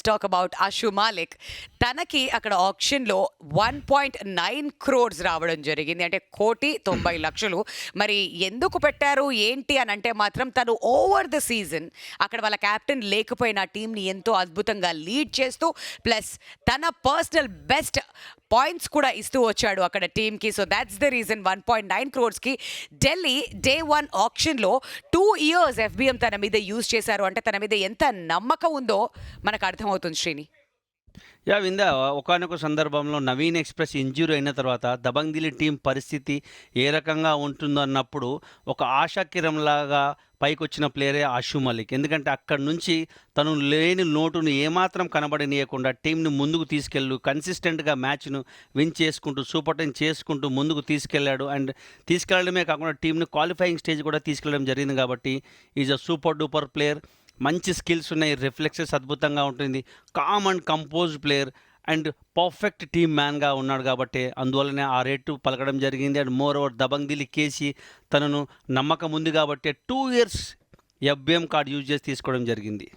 Let's talk about Ashu Malik. తనకి అక్కడ ఆక్షన్‌లో 1.9 క్రోర్స్ రావడం జరిగింది. అంటే 1,90,00,000. మరి ఎందుకు పెట్టారు ఏంటి అని అంటే మాత్రం తను ఓవర్ ద సీజన్ అక్కడ వాళ్ళ కెప్టెన్ లేకపోయినా టీంని ఎంతో అద్భుతంగా లీడ్ చేస్తూ ప్లస్ తన పర్సనల్ బెస్ట్ పాయింట్స్ కూడా ఇస్తూ వచ్చాడు అక్కడ టీంకి. సో దాట్స్ ద రీజన్ 1.9 క్రోర్స్కి ఢిల్లీ డే 1 ఆక్షన్లో 2 ఇయర్స్ ఎఫ్బిఎం తన మీద యూజ్ చేశారు. అంటే తన మీద ఎంత నమ్మకం ఉందో మనకు అర్థమవుతుంది శ్రీని. విందా ఒకానొక సందర్భంలో నవీన్ ఎక్స్‌ప్రెస్ ఇంజ్యూరీ అయిన తర్వాత దబంగ్ దిల్లీ టీం పరిస్థితి ఏ రకంగా ఉంటుందన్నప్పుడు ఒక ఆశాకిరణంలాగా పైకొచ్చిన ప్లేయరే అషు మలిక్. ఎందుకంటే అక్కడి నుంచి తను లేని లోటును ఏమాత్రం కనబడనీయకుండా టీంని ముందుకు కన్సిస్టెంట్‌గా మ్యాచ్‌ను విన్ చేసుకుంటూ, సూపర్ 10 చేసుకుంటూ ముందుకు తీసుకెళ్ళాడు. అండ్ తీసుకెళ్లడమే కాకుండా టీంని క్వాలిఫైయింగ్ స్టేజ్ కూడా తీసుకెళ్ళడం జరిగింది కాబట్టి is a super duper player. మంచి స్కిల్స్ ఉన్నాయి, రిఫ్లెక్సెస్ అద్భుతంగా ఉంటుంది, calm and compose player and perfect team మ్యాన్గా ఉన్నాడు కాబట్టి అందువల్లనే ఆ రేటు పలకడం జరిగింది. And moreover Dabang Delhi KC తనను నమ్మకం ఉంది కాబట్టి 2 ఇయర్స్ ఎఫ్బిఎం కార్డ్ యూజ్ చేసి తీసుకోవడం జరిగింది.